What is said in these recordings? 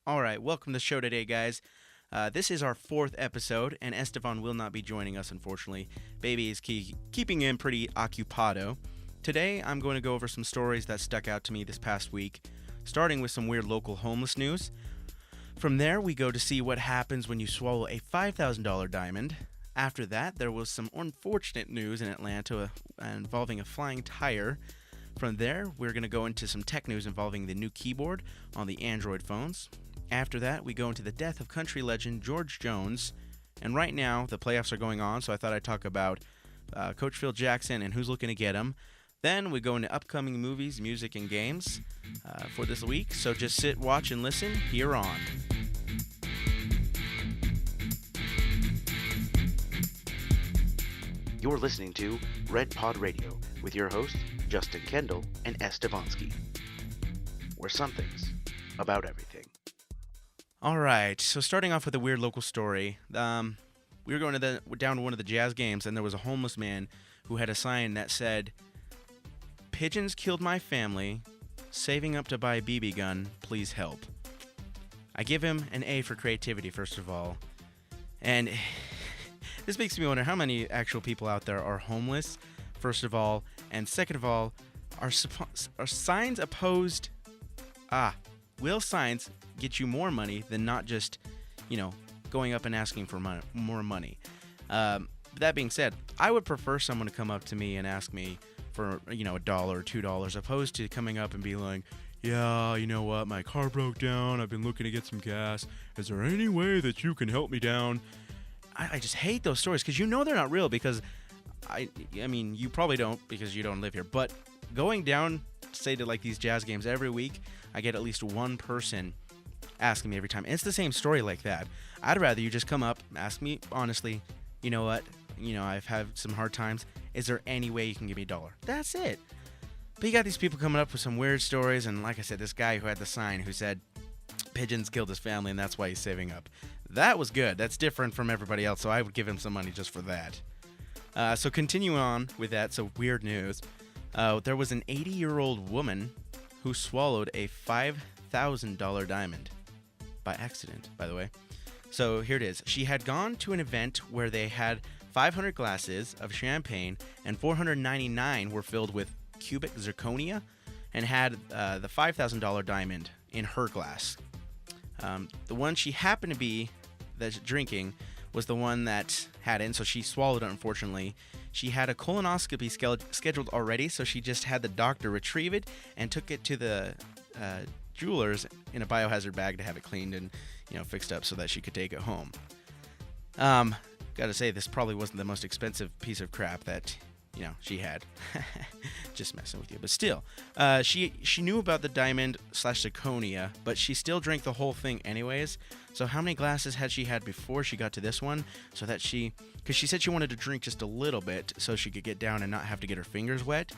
All right, welcome to the show today, guys. This is our fourth episode, and Esteban will not be joining us, unfortunately. Baby is keeping him pretty occupado. Today, I'm going to go over some stories that stuck out to me this past week, starting with some weird local homeless news. From there, we go to see what happens when you swallow a $5,000 diamond. After that, there was some unfortunate news in Atlanta involving a flying tire. From there, we're going to go into some tech news involving the new keyboard on the Android phones. After that, we go into the death of country legend George Jones. And right now, the playoffs are going on, so I thought I'd talk about Coach Phil Jackson and who's looking to get him. Then we go into upcoming movies, music, and games for this week. So just sit, watch, and listen here on. You're listening to Red Pod Radio with your hosts, Justin Kendall and Estevonsky. Where some things about everything. All right, so starting off with a weird local story. We were going down to one of the Jazz games, and there was a homeless man who had a sign that said, "Pigeons killed my family. Saving up to buy a BB gun. Please help." I give him an A for creativity, first of all. And this makes me wonder how many actual people out there are homeless, first of all. And second of all, are signs opposed? Will signs get you more money than not just, going up and asking for more money? That being said, I would prefer someone to come up to me and ask me for, $1 or $2, opposed to coming up and be like, "Yeah, you know what, my car broke down, I've been looking to get some gas. Is there any way that you can help me down?" I just hate those stories because they're not real, because I mean, you probably don't because you don't live here, but going down, say, to like these Jazz games every week, I get at least one person asking me every time. And it's the same story like that. I'd rather you just come up, ask me honestly, "You know what? I've had some hard times. Is there any way you can give me $1?" That's it. But you got these people coming up with some weird stories, and like I said, this guy who had the sign who said pigeons killed his family and that's why he's saving up. That was good. That's different from everybody else, so I would give him some money just for that. So continue on with that. So weird news. There was an 80-year-old woman who swallowed a $5,000 diamond by accident, by the way. So here it is. She had gone to an event where they had 500 glasses of champagne and 499 were filled with cubic zirconia, and had the $5,000 diamond in her glass. The one she happened to be drinking was the one that had it, and so she swallowed it, unfortunately. She had a colonoscopy scheduled already, so she just had the doctor retrieve it and took it to the jeweler's in a biohazard bag to have it cleaned and fixed up so that she could take it home. Gotta say, this probably wasn't the most expensive piece of crap that she had. Just messing with you. But still, she knew about the diamond / zirconia, but she still drank the whole thing anyways. So how many glasses had she had before she got to this one? So that because she said she wanted to drink just a little bit so she could get down and not have to get her fingers wet.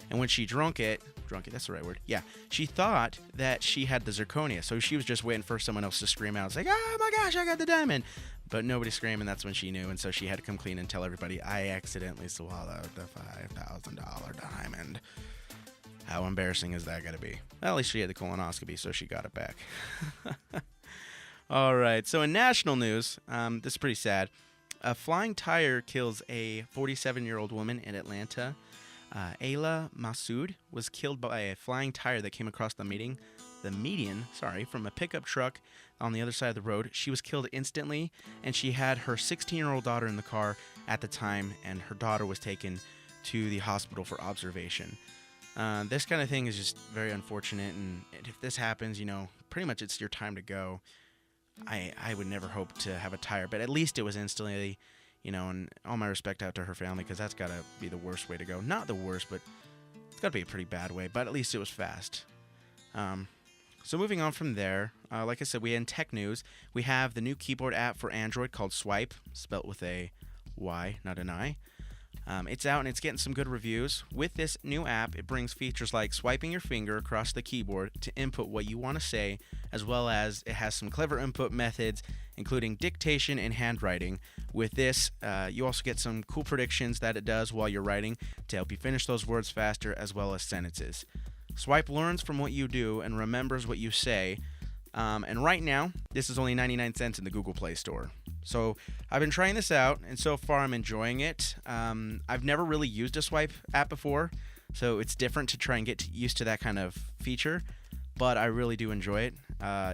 And when she drunk it, that's the right word. Yeah, she thought that she had the zirconia. So she was just waiting for someone else to scream out. It's like, "Oh my gosh, I got the diamond." But nobody screamed, and that's when she knew. And so she had to come clean and tell everybody, "I accidentally swallowed the $5,000 diamond." How embarrassing is that going to be? Well, at least she had the colonoscopy, so she got it back. All right, so in national news, this is pretty sad. A flying tire kills a 47-year-old woman in Atlanta. Ayla Masood was killed by a flying tire that came across the median, from a pickup truck on the other side of the road. She was killed instantly, and she had her 16-year-old daughter in the car at the time, and her daughter was taken to the hospital for observation. This kind of thing is just very unfortunate, and if this happens, pretty much it's your time to go. I would never hope to have a tire, but at least it was instantly, and all my respect out to her family, because that's got to be the worst way to go. Not the worst, but it's got to be a pretty bad way, but at least it was fast. So moving on from there, like I said, we had in tech news, we have the new keyboard app for Android called Swipe, spelt with a Y, not an I. It's out and it's getting some good reviews. With this new app, it brings features like swiping your finger across the keyboard to input what you want to say, as well as it has some clever input methods, including dictation and handwriting. With this, you also get some cool predictions that it does while you're writing to help you finish those words faster, as well as sentences. Swipe learns from what you do and remembers what you say, And right now, this is only 99 cents in the Google Play Store. So I've been trying this out, and so far I'm enjoying it. I've never really used a swipe app before, so it's different to try and get used to that kind of feature, but I really do enjoy it.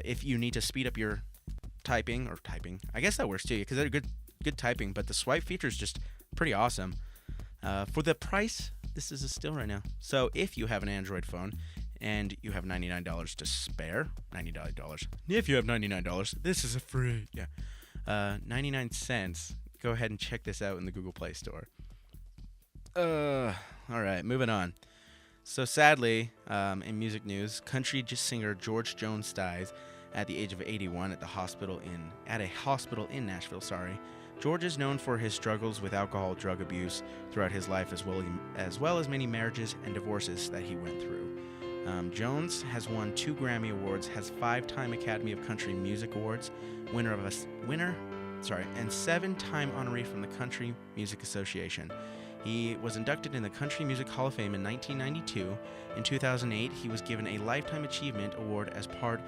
If you need to speed up your typing, I guess that works too, because they're good typing, but the swipe feature is just pretty awesome. For the price, this is a steal right now. So if you have an Android phone and you have $99 to spare, $99. If you have $99, this is a free, 99 cents. Go ahead and check this out in the Google Play Store. All right, moving on. So sadly, in music news, country singer George Jones dies at the age of 81 at a hospital in Nashville. George is known for his struggles with alcohol, drug abuse throughout his life, as well as many marriages and divorces that he went through. Jones has won 2 Grammy Awards, has 5-time Academy of Country Music Awards, winner, and 7-time honoree from the Country Music Association. He was inducted in the Country Music Hall of Fame in 1992. In 2008, he was given a Lifetime Achievement Award as part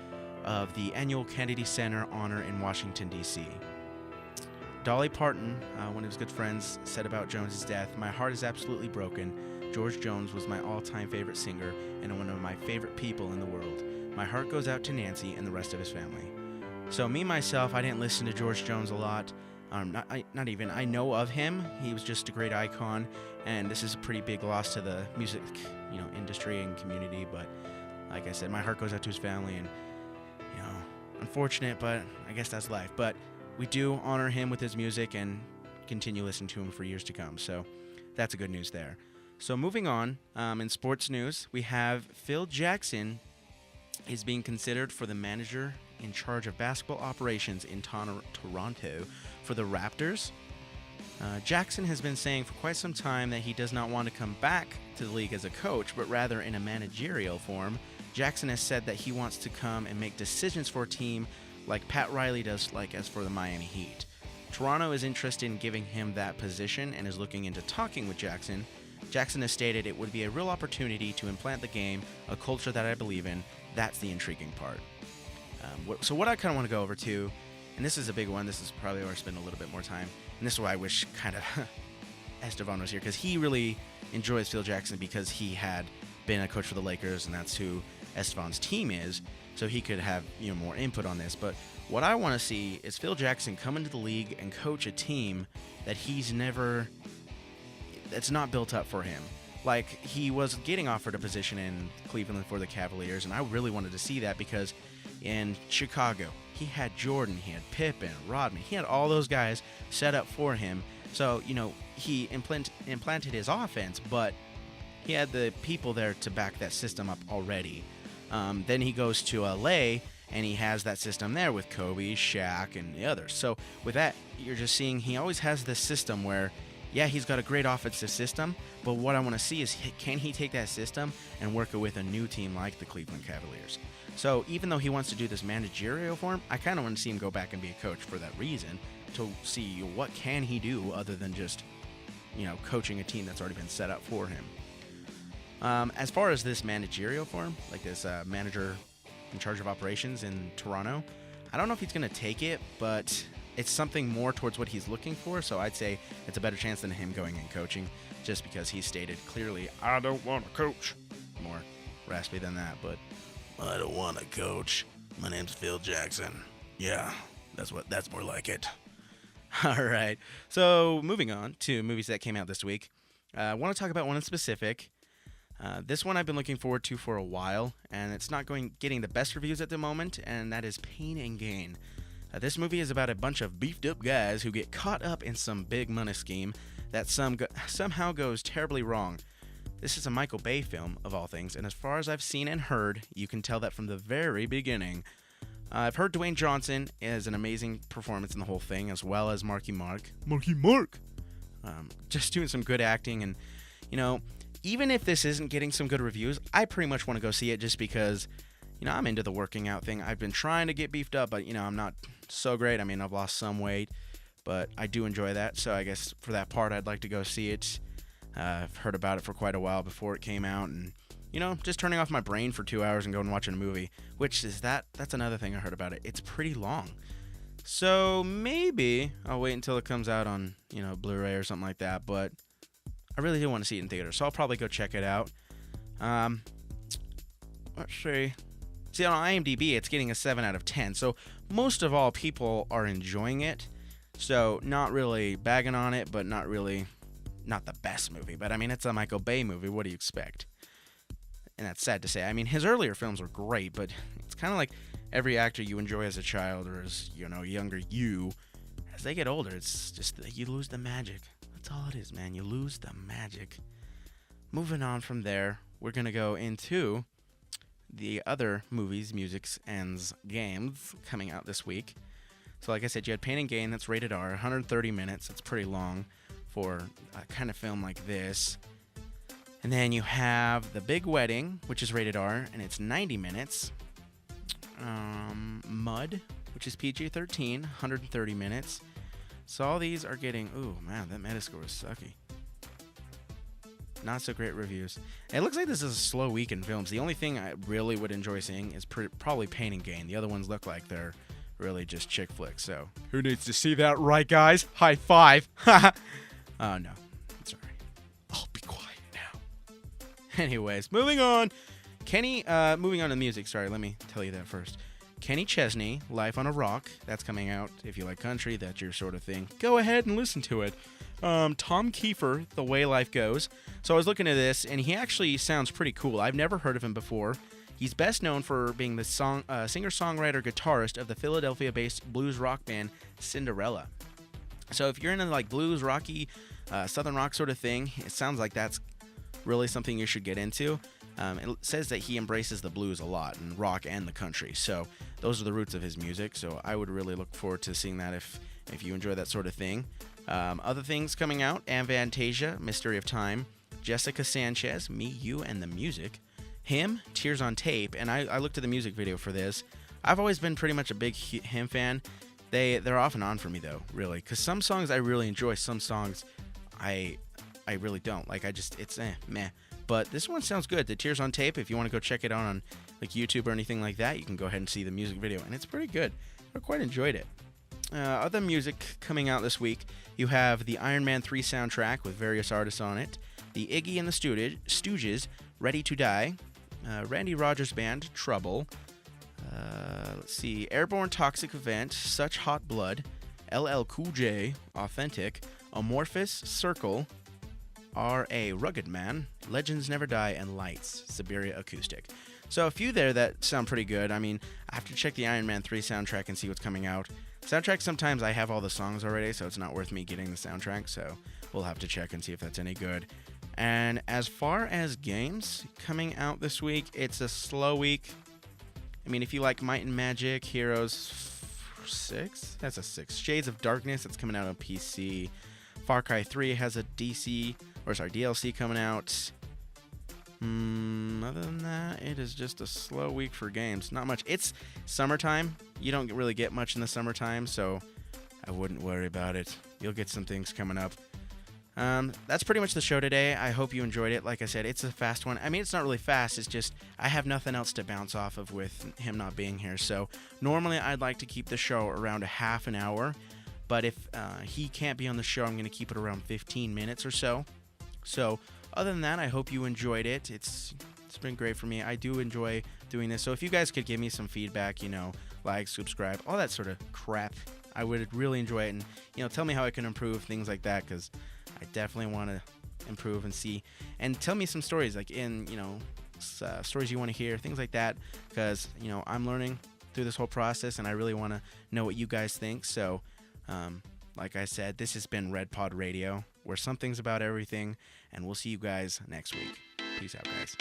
of the annual Kennedy Center honor in Washington, D.C. Dolly Parton, one of his good friends, said about Jones's death, "My heart is absolutely broken. George Jones was my all-time favorite singer and one of my favorite people in the world. My heart goes out to Nancy and the rest of his family." So me, myself, I didn't listen to George Jones a lot. I know of him. He was just a great icon, and this is a pretty big loss to the music, industry and community. But like I said, my heart goes out to his family, and unfortunate, but I guess that's life. But we do honor him with his music and continue listening to him for years to come. So that's a good news there. So moving on, in sports news, we have Phil Jackson is being considered for the manager in charge of basketball operations in Toronto for the Raptors. Jackson has been saying for quite some time that he does not want to come back to the league as a coach, but rather in a managerial form. Jackson has said that he wants to come and make decisions for a team like Pat Riley does, as for the Miami Heat. Toronto is interested in giving him that position and is looking into talking with Jackson. Jackson has stated it would be a real opportunity to implant the game, a culture that I believe in. That's the intriguing part. So what I kind of want to go over to, and this is a big one, this is probably where I spend a little bit more time, and this is why I wish kind of Estevan was here, because he really enjoys Phil Jackson because he had been a coach for the Lakers, and that's who Estevan's team is, so he could have more input on this. But what I want to see is Phil Jackson come into the league and coach a team that that's not built up for him. Like, he was getting offered a position in Cleveland for the Cavaliers, and I really wanted to see that because in Chicago, he had Jordan, he had Pippen, Rodman, he had all those guys set up for him. So, he implanted his offense, but he had the people there to back that system up already. Then he goes to LA, and he has that system there with Kobe, Shaq, and the others. So with that, you're just seeing he always has this system where, yeah, he's got a great offensive system, but what I want to see is can he take that system and work it with a new team like the Cleveland Cavaliers? So even though he wants to do this managerial form, I kind of want to see him go back and be a coach for that reason, to see what can he do other than just, coaching a team that's already been set up for him. As far as this managerial form, like this manager in charge of operations in Toronto, I don't know if he's going to take it, but it's something more towards what he's looking for, so I'd say it's a better chance than him going and coaching, just because he stated clearly, "I don't want to coach." More raspy than that, but "I don't want to coach. My name's Phil Jackson." Yeah, that's more like it. All right, so moving on to movies that came out this week. I want to talk about one in specific. This one I've been looking forward to for a while, and it's not getting the best reviews at the moment, and that is Pain and Gain. This movie is about a bunch of beefed up guys who get caught up in some big money scheme that somehow goes terribly wrong. This is a Michael Bay film, of all things, and as far as I've seen and heard, you can tell that from the very beginning. I've heard Dwayne Johnson is an amazing performance in the whole thing, as well as Marky Mark. Just doing some good acting, and, even if this isn't getting some good reviews, I pretty much want to go see it just because, I'm into the working out thing. I've been trying to get beefed up, but, I'm not so great. I mean, I've lost some weight, but I do enjoy that. So I guess for that part, I'd like to go see it. I've heard about it for quite a while before it came out, and, just turning off my brain for 2 hours and going and watching a movie. Which is that's another thing I heard about it. It's pretty long. So maybe I'll wait until it comes out on, Blu-ray or something like that. But I really do want to see it in theater, so I'll probably go check it out. Let's see. See, on IMDb, it's getting a 7 out of 10. So most of all, people are enjoying it. So not really bagging on it, but not the best movie. But I mean, it's a Michael Bay movie. What do you expect? And that's sad to say. I mean, his earlier films were great, but it's kind of like every actor you enjoy as a child or as, younger you. As they get older, it's just that you lose the magic. That's all it is, man. You lose the magic. Moving on from there, we're going to go into the other movies, musics, and games coming out this week. So like I said, you had Pain and Gain, that's rated R, 130 minutes. That's pretty long for a kind of film like this. And then you have The Big Wedding, which is rated R, and it's 90 minutes. Mud, which is PG-13, 130 minutes. So all these are getting, ooh, man, that Metascore is sucky. Not so great reviews. It looks like this is a slow week in films. The only thing I really would enjoy seeing is probably Pain and Gain. The other ones look like they're really just chick flicks. So who needs to see that, right, guys? High five. No, it's all right. I'll be quiet now. Anyways, moving on. Moving on to music. Sorry, let me tell you that first. Kenny Chesney, Life on a Rock. That's coming out. If you like country, that's your sort of thing. Go ahead and listen to it. Tom Kiefer, The Way Life Goes. So I was looking at this, and he actually sounds pretty cool. I've never heard of him before. He's best known for being the singer-songwriter guitarist of the Philadelphia-based blues rock band Cinderella. So if you're into like blues, rocky, southern rock sort of thing, it sounds like that's really something you should get into. It says that he embraces the blues a lot, and rock and the country. So those are the roots of his music. So I would really look forward to seeing that if you enjoy that sort of thing. Other things coming out: Avantasia, Mystery of Time, Jessica Sanchez, Me, You, and the Music, Him, Tears on Tape, and I looked at the music video for this. I've always been pretty much a big Him fan. They're off and on for me though, really, because some songs I really enjoy, some songs I really don't. Like it's meh. But this one sounds good. The Tears on Tape, if you want to go check it out on like YouTube or anything like that, you can go ahead and see the music video, and it's pretty good. I quite enjoyed it. Other music coming out this week, you have the Iron Man 3 soundtrack with various artists on it, the Iggy and the Stooges, Ready to Die, Randy Rogers Band, Trouble, let's see, Airborne Toxic Event, Such Hot Blood, LL Cool J, Authentic, Amorphous, Circle, R.A. Rugged Man, Legends Never Die, and Lights, Siberia Acoustic. So a few there that sound pretty good. I mean, I have to check the Iron Man 3 soundtrack and see what's coming out. Soundtrack, sometimes I have all the songs already, so it's not worth me getting the soundtrack, so we'll have to check and see if that's any good. And as far as games coming out this week, it's a slow week. I mean, if you like Might and Magic, Heroes 6, that's a 6. Shades of Darkness, that's coming out on PC. Far Cry 3 has a DLC coming out. Other than that, it is just a slow week for games. Not much. It's summertime. You don't really get much in the summertime, so I wouldn't worry about it. You'll get some things coming up. That's pretty much the show today. I hope you enjoyed it. Like I said, it's a fast one. I mean, it's not really fast. It's just I have nothing else to bounce off of with him not being here. So normally I'd like to keep the show around a half an hour. But if he can't be on the show, I'm going to keep it around 15 minutes or so. So other than that, I hope you enjoyed it. It's been great for me. I do enjoy doing this. So if you guys could give me some feedback, like, subscribe, all that sort of crap, I would really enjoy it. And, tell me how I can improve, things like that, because I definitely want to improve and see. And tell me some stories, like stories you want to hear, things like that, because, I'm learning through this whole process, and I really want to know what you guys think. So, like I said, this has been Red Pod Radio, where something's about everything, and we'll see you guys next week. Peace out, guys.